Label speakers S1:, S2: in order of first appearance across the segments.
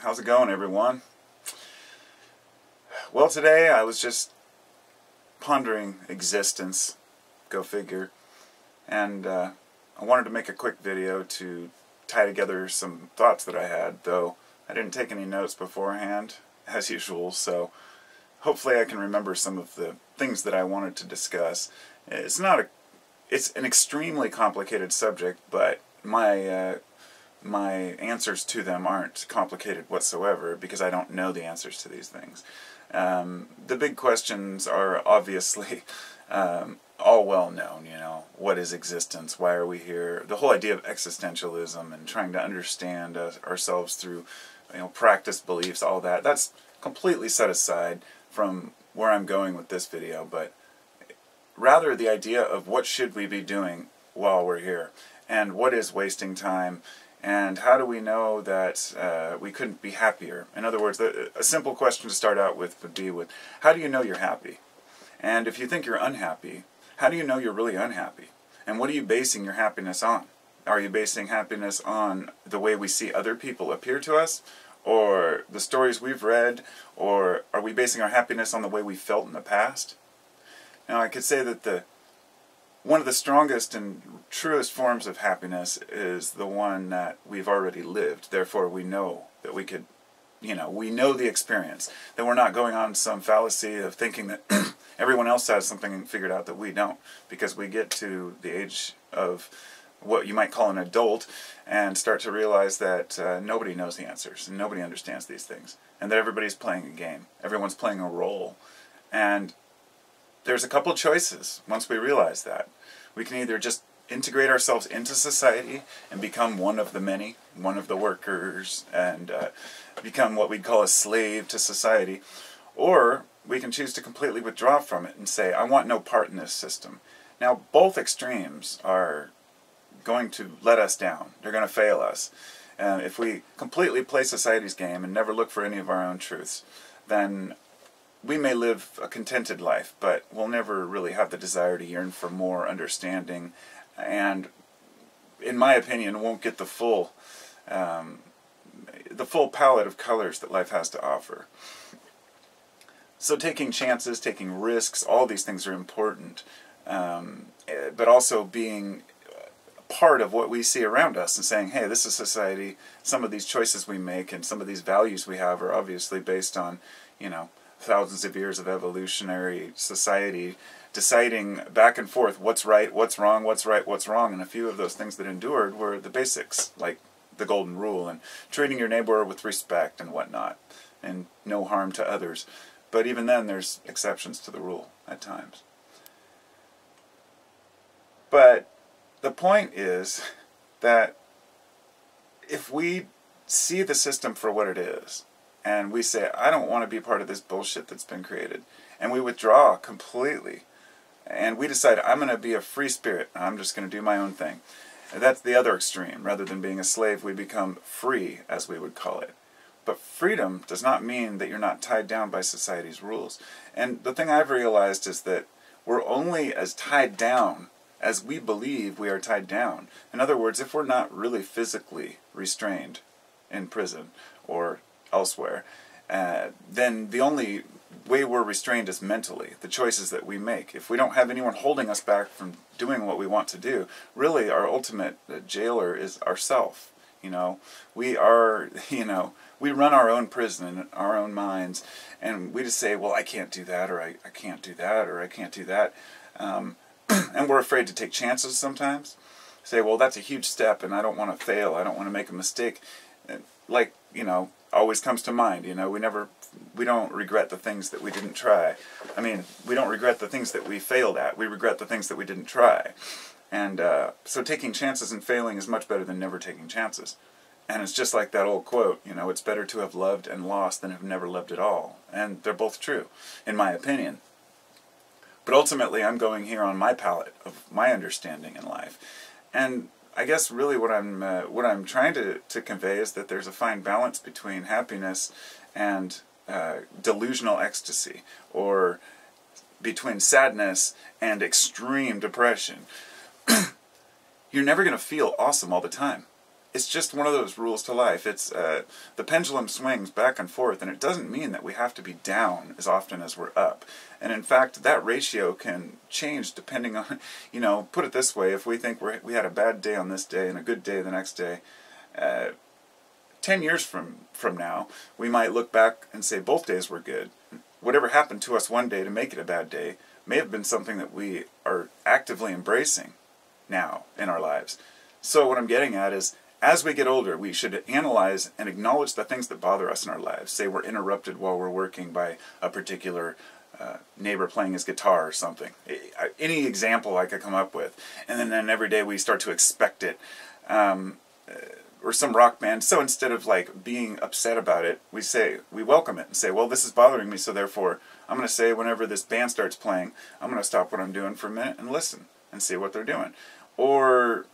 S1: How's it going, everyone? Well, today I was just pondering existence, go figure, and I wanted to make a quick video to tie together some thoughts that I had, though I didn't take any notes beforehand, as usual, so hopefully I can remember some of the things that I wanted to discuss. It's an extremely complicated subject, but my answers to them aren't complicated whatsoever because I don't know the answers to these things. The big questions are obviously all well known, you know, what is existence, why are we here, the whole idea of existentialism and trying to understand ourselves through, you know, practice, beliefs, all that. That's completely set aside from where I'm going with this video, but rather the idea of what should we be doing while we're here, and what is wasting time, and how do we know that we couldn't be happier? In other words, a simple question to start out with would be, how do you know you're happy? And if you think you're unhappy, how do you know you're really unhappy? And what are you basing your happiness on? Are you basing happiness on the way we see other people appear to us, or the stories we've read, or are we basing our happiness on the way we felt in the past? Now, I could say that one of the strongest and truest forms of happiness is the one that we've already lived. Therefore, we know that we could, you know, we know the experience. That we're not going on some fallacy of thinking that everyone else has something figured out that we don't. Because we get to the age of what you might call an adult and start to realize that nobody knows the answers and nobody understands these things. And that everybody's playing a game. Everyone's playing a role. And there's a couple choices once we realize that. We can either just integrate ourselves into society and become one of the many, one of the workers, and become what we'd call a slave to society, or we can choose to completely withdraw from it and say, I want no part in this system. Now, both extremes are going to let us down. They're going to fail us. If we completely play society's game and never look for any of our own truths, then we may live a contented life, but we'll never really have the desire to yearn for more understanding, and, in my opinion, won't get the full palette of colors that life has to offer. So taking chances, taking risks, all these things are important, but also being part of what we see around us and saying, hey, this is society, some of these choices we make and some of these values we have are obviously based on, you know, thousands of years of evolutionary society deciding back and forth what's right, what's wrong, what's right, what's wrong, and a few of those things that endured were the basics, like the golden rule and treating your neighbor with respect and whatnot, and no harm to others. But even then, there's exceptions to the rule at times. But the point is that if we see the system for what it is, and we say, I don't want to be part of this bullshit that's been created, and we withdraw completely, and we decide, I'm going to be a free spirit, I'm just going to do my own thing. And that's the other extreme. Rather than being a slave, we become free, as we would call it. But freedom does not mean that you're not tied down by society's rules. And the thing I've realized is that we're only as tied down as we believe we are tied down. In other words, if we're not really physically restrained in prison or elsewhere, then the only way we're restrained is mentally, the choices that we make. If we don't have anyone holding us back from doing what we want to do, really our ultimate jailer is ourself. You know, we are, you know, we run our own prison in our own minds, and we just say, well, I can't do that, or I can't do that, or I can't do that. And we're afraid to take chances sometimes. Say, well, that's a huge step, and I don't want to fail, I don't want to make a mistake. Like, you know, always comes to mind, you know, we don't regret the things that we didn't try. I mean, we don't regret the things that we failed at, we regret the things that we didn't try. And so taking chances and failing is much better than never taking chances. And it's just like that old quote, you know, it's better to have loved and lost than have never loved at all. And they're both true, in my opinion. But ultimately, I'm going here on my palette of my understanding in life. And I guess really what I'm trying to convey is that there's a fine balance between happiness and delusional ecstasy, or between sadness and extreme depression. You're never going to feel awesome all the time. it's just one of those rules to life. It's the pendulum swings back and forth, and it doesn't mean that we have to be down as often as we're up. And in fact, that ratio can change depending on, you know, put it this way, if we think we had a bad day on this day and a good day the next day, 10 years from now, we might look back and say both days were good. Whatever happened to us one day to make it a bad day may have been something that we are actively embracing now in our lives. So what I'm getting at is, as we get older, we should analyze and acknowledge the things that bother us in our lives. Say we're interrupted while we're working by a particular neighbor playing his guitar or something. Any example I could come up with. And then every day we start to expect it. Or some rock band. So instead of like being upset about it, we welcome it and say, well, this is bothering me, so therefore I'm going to say whenever this band starts playing, I'm going to stop what I'm doing for a minute and listen and see what they're doing. Or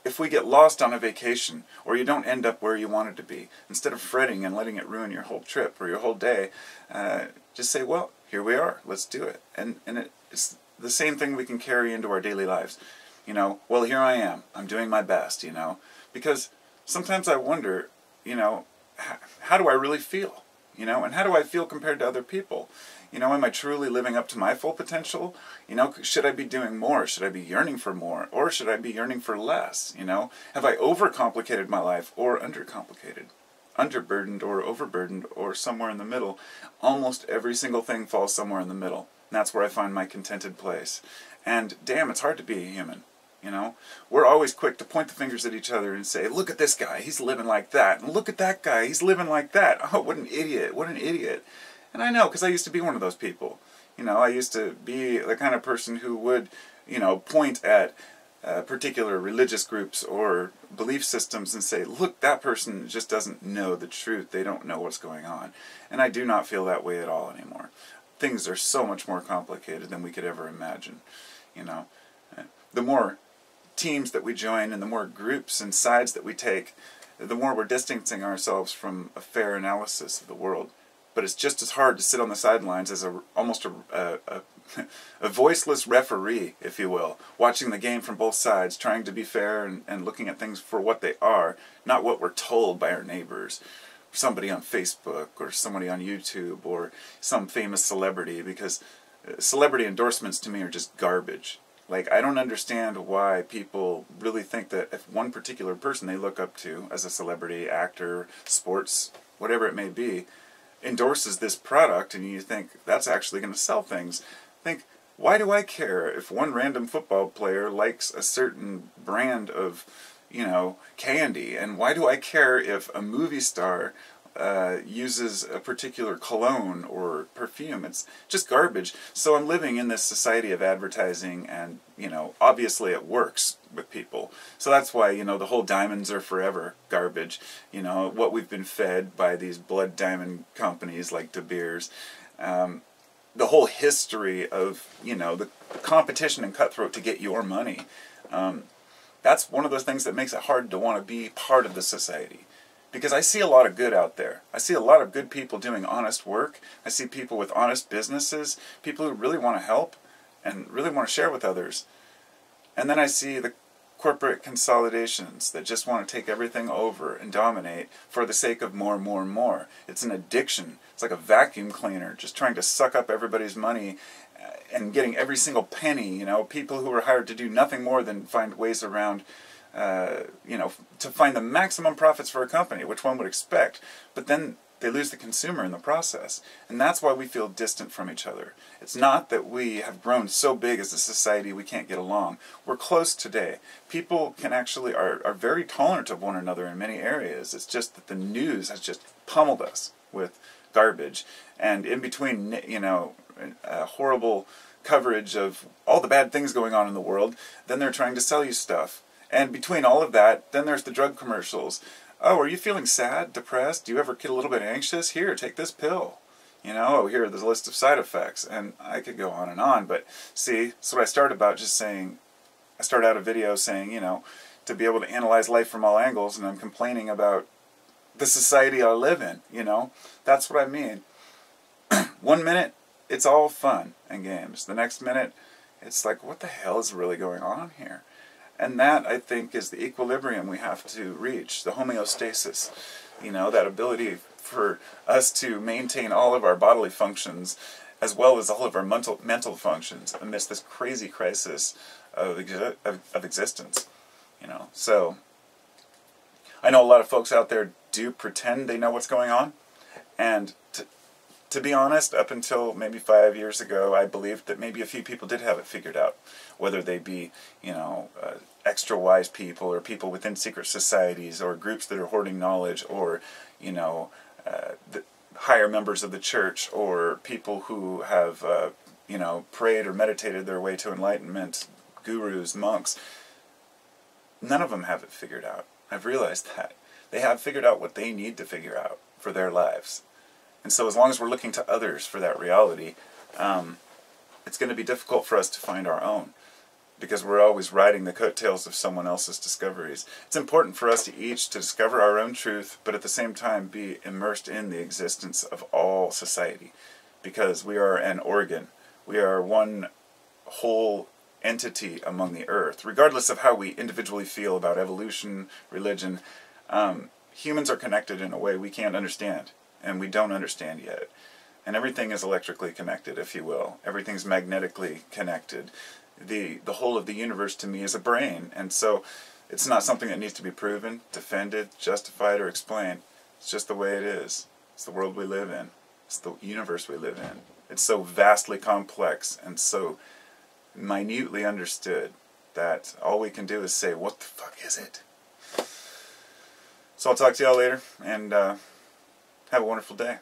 S1: if we get lost on a vacation, or you don't end up where you wanted to be, instead of fretting and letting it ruin your whole trip or your whole day, just say, well, here we are, let's do it. And it's the same thing we can carry into our daily lives. You know, well, here I am, I'm doing my best, you know, because sometimes I wonder, you know, how do I really feel? You know, and how do I feel compared to other people? You know, am I truly living up to my full potential? You know, should I be doing more? Should I be yearning for more? Or should I be yearning for less? You know, have I overcomplicated my life or undercomplicated? Underburdened or overburdened or somewhere in the middle? Almost every single thing falls somewhere in the middle. And that's where I find my contented place. And damn, it's hard to be a human. You know, we're always quick to point the fingers at each other and say, look at this guy, he's living like that. And look at that guy, he's living like that. Oh, what an idiot, what an idiot. And I know, because I used to be one of those people. You know, I used to be the kind of person who would, you know, point at particular religious groups or belief systems and say, look, that person just doesn't know the truth. They don't know what's going on. And I do not feel that way at all anymore. Things are so much more complicated than we could ever imagine. You know, the more teams that we join and the more groups and sides that we take, the more we're distancing ourselves from a fair analysis of the world. But it's just as hard to sit on the sidelines as almost a voiceless referee, if you will, watching the game from both sides, trying to be fair and looking at things for what they are, not what we're told by our neighbors, somebody on Facebook or somebody on YouTube or some famous celebrity, because celebrity endorsements to me are just garbage. Like, I don't understand why people really think that if one particular person they look up to as a celebrity, actor, sports, whatever it may be, endorses this product and you think that's actually going to sell things. Think, why do I care if one random football player likes a certain brand of, you know, candy? And why do I care if a movie star uses a particular cologne or perfume? It's just garbage. So I'm living in this society of advertising and, you know, obviously it works with people. So that's why, you know, the whole diamonds are forever garbage. You know, what we've been fed by these blood diamond companies like De Beers. The whole history of, you know, the competition and cutthroat to get your money. That's one of those things that makes it hard to want to be part of the society. Because I see a lot of good out there. I see a lot of good people doing honest work. I see people with honest businesses, people who really want to help and really want to share with others. And then I see the corporate consolidations that just want to take everything over and dominate for the sake of more and more and more. It's an addiction. It's like a vacuum cleaner, just trying to suck up everybody's money and getting every single penny. You know, people who are hired to do nothing more than find ways around, you know, to find the maximum profits for a company, which one would expect. But then they lose the consumer in the process. And that's why we feel distant from each other. It's not that we have grown so big as a society we can't get along. We're close today. People can actually are very tolerant of one another in many areas. It's just that the news has just pummeled us with garbage. And in between, you know, horrible coverage of all the bad things going on in the world, then they're trying to sell you stuff. And between all of that, then there's the drug commercials. Oh, are you feeling sad, depressed? Do you ever get a little bit anxious? Here, take this pill. You know, oh, here, there's a list of side effects. And I could go on. But see, so what I started about just saying, I started out a video saying, you know, to be able to analyze life from all angles, and I'm complaining about the society I live in, you know. That's what I mean. 1 minute, it's all fun and games. The next minute, it's like, what the hell is really going on here? And that, I think, is the equilibrium we have to reach, the homeostasis. You know, that ability for us to maintain all of our bodily functions as well as all of our mental functions amidst this crazy crisis of existence. You know, so I know a lot of folks out there do pretend they know what's going on, and to be honest, up until maybe 5 years ago, I believed that maybe a few people did have it figured out, whether they be, you know, extra wise people, or people within secret societies, or groups that are hoarding knowledge, or, you know, the higher members of the church, or people who have, you know, prayed or meditated their way to enlightenment, gurus, monks. None of them have it figured out. I've realized that. They have figured out what they need to figure out for their lives. And so as long as we're looking to others for that reality, it's going to be difficult for us to find our own, because we're always riding the coattails of someone else's discoveries. It's important for us to each to discover our own truth, but at the same time be immersed in the existence of all society, because we are an organ. We are one whole entity among the earth. Regardless of how we individually feel about evolution, religion, humans are connected in a way we can't understand, and we don't understand yet. And everything is electrically connected, if you will. Everything's magnetically connected. The whole of the universe to me is a brain, and so it's not something that needs to be proven, defended, justified, or explained. It's just the way it is. It's the world we live in. It's the universe we live in. It's so vastly complex and so minutely understood that all we can do is say, what the fuck is it? So I'll talk to y'all later, and have a wonderful day.